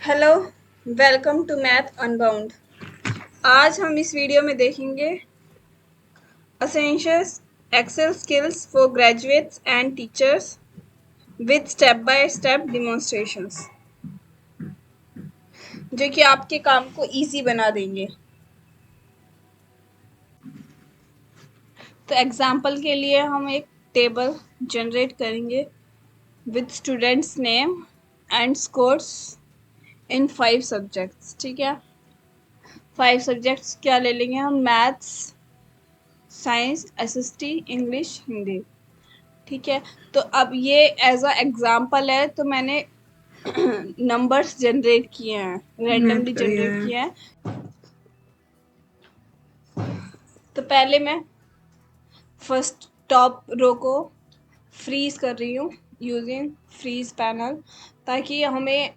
Hello, welcome to math unbound. आज हम इस वीडियो में देखेंगे essential excel skills for graduates and teachers with step by step demonstrations, जो कि आपके काम को इजी बना देंगे। तो एग्जाम्पल के लिए हम एक टेबल जनरेट करेंगे with students name and scores in 5 subjects. ठीक है, 5 सब्जेक्ट्स क्या ले लेंगे हम? Maths, science, SST, English, Hindi. ठीक है, तो अब ये एज अ एग्जाम्पल है, तो मैंने नंबर्स जनरेट किए हैं, रैंडमली जनरेट किए हैं। तो पहले मैं फर्स्ट टॉप रो को फ्रीज कर रही हूँ यूजिंग फ्रीज पैनल, ताकि हमें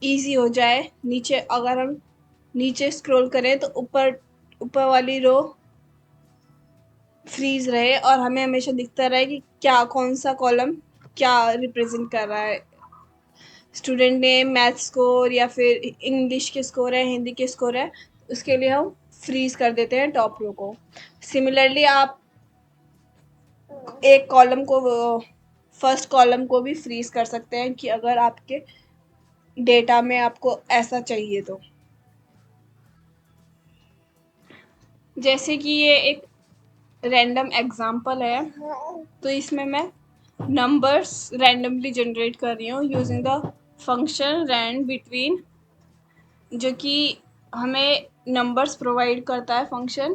इजी हो जाए। नीचे अगर हम नीचे स्क्रॉल करें तो ऊपर ऊपर वाली रो फ्रीज रहे और हमें हमेशा दिखता रहे कि क्या कौन सा कॉलम क्या रिप्रेजेंट कर रहा है। स्टूडेंट नेम, मैथ स्कोर या फिर इंग्लिश के स्कोर है, हिंदी के स्कोर है, उसके लिए हम फ्रीज कर देते हैं टॉप रो को। सिमिलरली आप एक कॉलम को, फर्स्ट कॉलम को भी फ्रीज कर सकते हैं कि अगर आपके डेटा में आपको ऐसा चाहिए तो। जैसे कि ये एक रैंडम एग्जांपल है, तो इसमें मैं नंबर्स रैंडमली जनरेट कर रही हूँ using the function rand between, जो कि हमें नंबर्स प्रोवाइड करता है। फंक्शन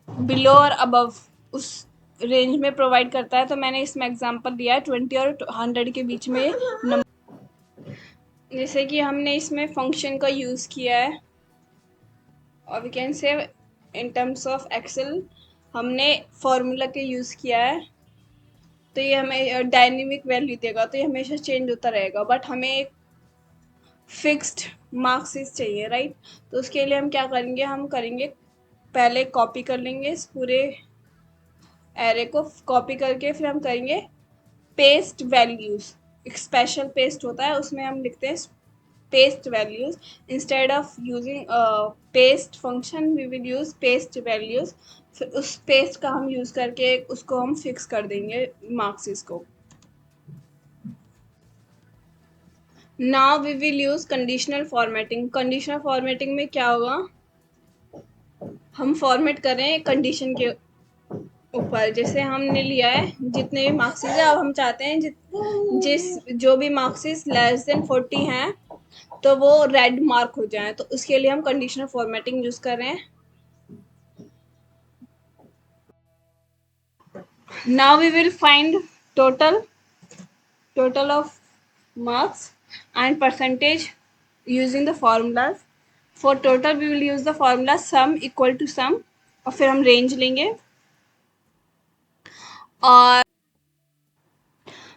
बिलो और अबव उस रेंज में प्रोवाइड करता है। तो मैंने इसमें एग्जांपल दिया है 20 और 100 के बीच में नंबर। जैसे कि हमने इसमें फंक्शन का यूज़ किया है, और we can say in terms of Excel हमने फॉर्मूला के यूज़ किया है। तो ये हमें डायनेमिक वैल्यू देगा, तो ये हमेशा चेंज होता रहेगा, बट हमें एक फिक्स्ड मार्क्सिस चाहिए, राइट। तो उसके लिए हम क्या करेंगे, हम करेंगे पहले कॉपी कर लेंगे इस पूरे एरे को। कॉपी करके फिर हम करेंगे पेस्ट वैल्यूज। एक स्पेशल पेस्ट होता है, उसमें हम लिखते हैं paste values. Instead of using paste function we will use paste values. फिर उस पेस्ट का हम यूज करके उसको हम फिक्स कर देंगे मार्क्सिस को। Now we will use conditional formatting. Conditional formatting में क्या होगा, हम फॉर्मेट कर रहे हैं कंडीशन के ऊपर। जैसे हमने लिया है जितने भी मार्क्सिस है, अब हम चाहते हैं जो भी मार्क्सिस लेस देन 40 हैं तो वो रेड मार्क हो जाए, तो उसके लिए हम कंडीशनल फॉर्मेटिंग यूज कर रहे हैं। Now we will find total total of marks and percentage using the formulas. For total we will use the formula sum equal to sum, और फिर हम रेंज लेंगे। और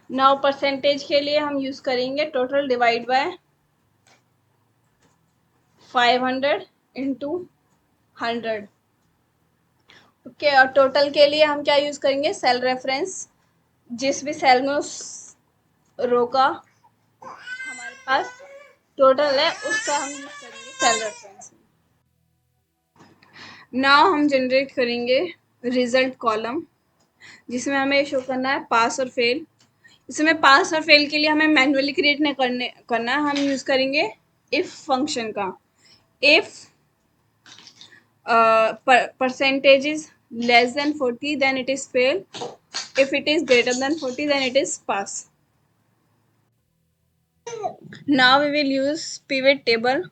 नाउ परसेंटेज के लिए हम यूज करेंगे total divide by 500 into 100। Okay, और टोटल के लिए हम क्या यूज करेंगे, सेल रेफरेंस। जिस भी सेल में उस रो का हमारे पास टोटल है उसका हम यूज करेंगे सेल रेफरेंस। नाउ हम जनरेट करेंगे रिजल्ट कॉलम, जिसमें हमें शो करना है पास और फेल। इसमें पास और फेल के लिए हमें मैन्युअली क्रिएट नहीं करना है, हम यूज करेंगे इफ फंक्शन का। If percentage is less than 40 then it is fail, if it is greater than 40 then it is pass. Now we will use pivot table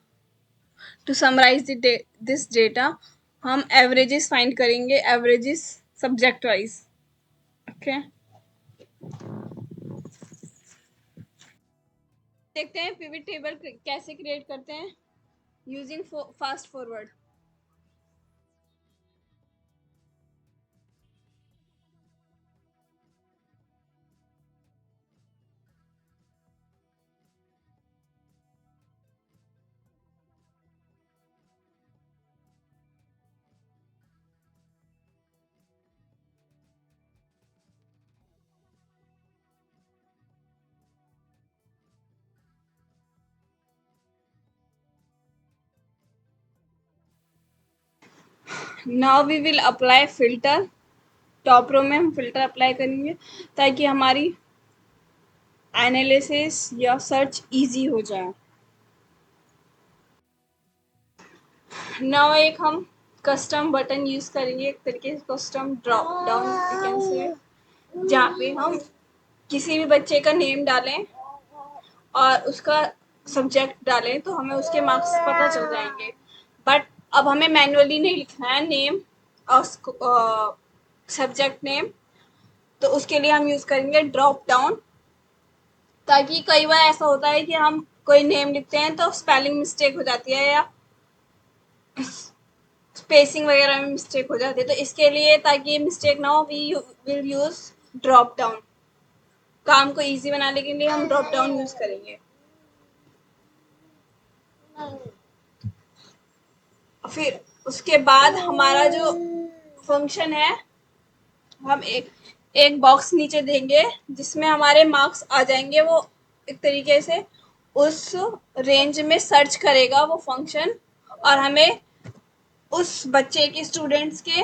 to summarize this data. हम averages find करेंगे, averages subject wise। okay, देखते हैं pivot table कैसे create करते हैं using fast forward। Now we will apply filter. Top row में हम filter apply करेंगे ताकि हमारी एनालिसिस या सर्च इजी हो जाए। नाउ एक हम कस्टम बटन यूज करेंगे, एक तरीके से custom drop down you can say, जहाँ पे हम किसी भी बच्चे का नेम डालें और उसका सब्जेक्ट डालें तो हमें उसके मार्क्स पता चल जाएंगे। बट अब हमें मैन्युअली नहीं लिखना है नेम और सब्जेक्ट नेम, तो उसके लिए हम यूज़ करेंगे ड्रॉप डाउन। ताकि कई बार ऐसा होता है कि हम कोई नेम लिखते हैं तो स्पेलिंग मिस्टेक हो जाती है या स्पेसिंग वगैरह में मिस्टेक हो जाती है, तो इसके लिए ताकि ये मिस्टेक ना हो we will use drop down. काम को इजी बनाने के लिए हम ड्रॉप डाउन यूज़ करेंगे। फिर उसके बाद हमारा जो फंक्शन है, हम एक बॉक्स नीचे देंगे जिसमें हमारे मार्क्स आ जाएंगे। वो एक तरीके से उस रेंज में सर्च करेगा वो फंक्शन, और हमें उस बच्चे के स्टूडेंट्स के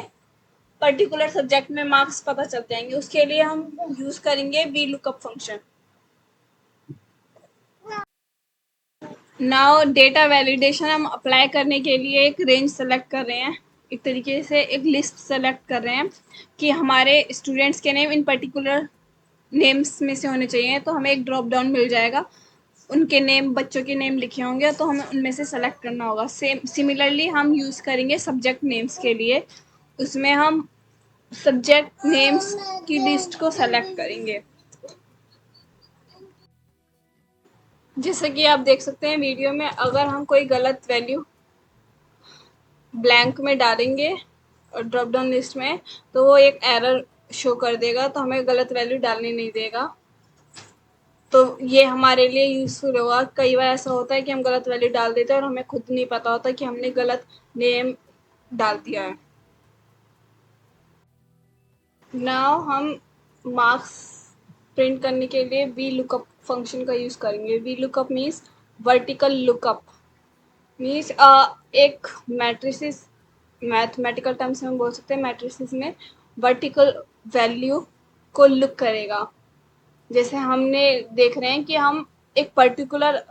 पर्टिकुलर सब्जेक्ट में मार्क्स पता चल जाएंगे। उसके लिए हम यूज करेंगे V lookup function. Now data validation हम अप्लाई करने के लिए एक रेंज सेलेक्ट कर रहे हैं, एक तरीके से एक लिस्ट सेलेक्ट कर रहे हैं कि हमारे स्टूडेंट्स के नेम इन पर्टिकुलर नेम्स में से होने चाहिए। तो हमें एक ड्रॉप डाउन मिल जाएगा, उनके नेम, बच्चों के नेम लिखे होंगे तो हमें उनमें से सेलेक्ट करना होगा। सेम सिमिलरली हम यूज़ करेंगे सब्जेक्ट नेम्स के लिए, उसमें हम सब्जेक्ट नेम्स की लिस्ट को सेलेक्ट करेंगे। जैसे कि आप देख सकते हैं वीडियो में, अगर हम कोई गलत वैल्यू ब्लैंक में डालेंगे और ड्रॉप डाउन लिस्ट में तो वो एक एरर शो कर देगा, तो हमें गलत वैल्यू डालने नहीं देगा। तो ये हमारे लिए यूज़फुल होगा। कई बार ऐसा होता है कि हम गलत वैल्यू डाल देते हैं और हमें खुद नहीं पता होता कि हमने गलत नेम डाल दिया है। नाउ हम मार्क्स प्रिंट करने के लिए वी लुकअप फंक्शन का यूज़ करेंगे। V lookup means vertical lookup, means एक मैट्रिसेस, मैथमेटिकल टर्म्स में हम बोल सकते हैं मैट्रिसेस में वर्टिकल वैल्यू को लुक करेगा। जैसे हमने देख रहे हैं कि हम एक पर्टिकुलर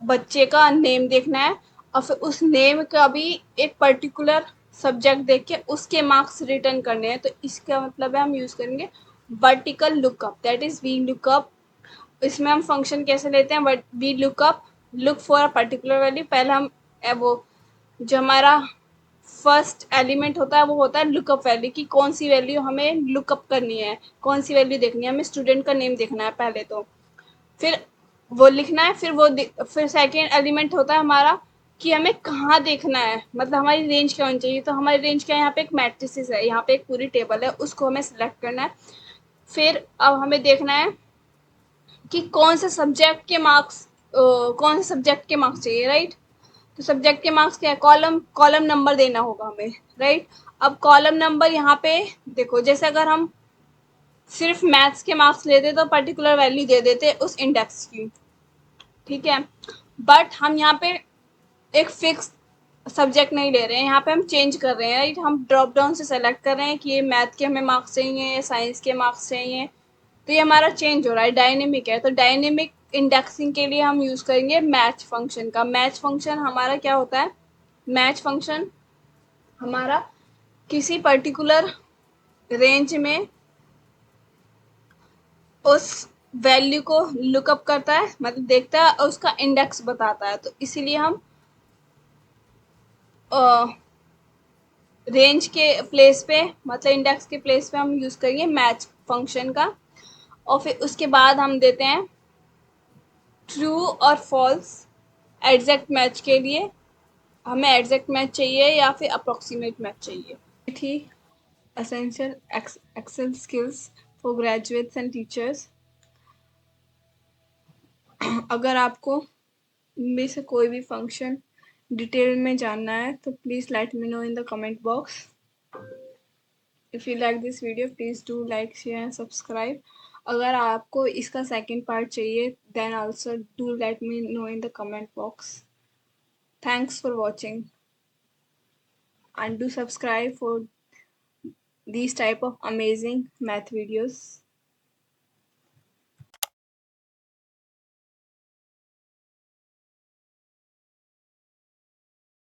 बच्चे का नेम देखना है और फिर उस नेम का भी एक पर्टिकुलर सब्जेक्ट देख के उसके मार्क्स रिटर्न करने हैं, तो इसका मतलब है हम यूज़ करेंगे vertical lookup, that is V lookup. इसमें हम फंक्शन कैसे लेते हैं, V lookup look for a particular value. पहले हम वो जो हमारा फर्स्ट एलिमेंट होता है वो होता है लुकअप वैल्यू, कि कौन सी वैल्यू हमें लुकअप करनी है, कौन सी वैल्यू देखनी है। हमें स्टूडेंट का नेम देखना है पहले, तो फिर वो लिखना है। फिर सेकेंड एलिमेंट होता है हमारा कि हमें कहाँ देखना है, मतलब हमारी रेंज क्या होनी चाहिए। तो हमारी रेंज क्या है, यहाँ पे एक मैट्रिसेस है, यहाँ पे एक पूरी टेबल है, उसको हमें सिलेक्ट करना है। फिर अब हमें देखना है कि कौन से सब्जेक्ट के मार्क्स, कौन से सब्जेक्ट के मार्क्स चाहिए, राइट। तो सब्जेक्ट के मार्क्स क्या है, कॉलम कॉलम नंबर देना होगा हमें, राइट। अब कॉलम नंबर यहाँ पे देखो, जैसे अगर हम सिर्फ मैथ्स के मार्क्स लेते तो पर्टिकुलर वैल्यू दे देते उस इंडेक्स की, ठीक है। बट हम यहाँ पे एक फिक्स सब्जेक्ट नहीं ले रहे हैं, यहाँ पे हम चेंज कर रहे हैं, राइट। हम ड्रॉप डाउन से सेलेक्ट कर रहे हैं कि ये मैथ के हमें मार्क्स चाहिए या साइंस के मार्क्स चाहिए। तो ये हमारा चेंज हो रहा है, डायनेमिक है। तो डायनेमिक इंडेक्सिंग के लिए हम यूज़ करेंगे मैच फंक्शन का। मैच फंक्शन हमारा क्या होता है, मैच फंक्शन हमारा किसी पर्टिकुलर रेंज में उस वैल्यू को लुकअप करता है, मतलब देखता है और उसका इंडेक्स बताता है। तो इसीलिए हम रेंज के प्लेस पे, मतलब इंडेक्स के प्लेस पे हम यूज़ करेंगे मैच फंक्शन का। और फिर उसके बाद हम देते हैं ट्रू और फॉल्स एग्जैक्ट मैच के लिए। हमें एग्जैक्ट मैच चाहिए या फिर अप्रोक्सीमेट मैच चाहिए। The essential Excel skills for graduates and teachers. अगर आपको इनमें से कोई भी फंक्शन डिटेल में जानना है तो please let me know in the comment box. If you like this video please do like, share and subscribe. अगर आपको इसका सेकंड पार्ट चाहिए then also do let me know in the comment box. Thanks for watching. and do subscribe for these type of amazing math videos.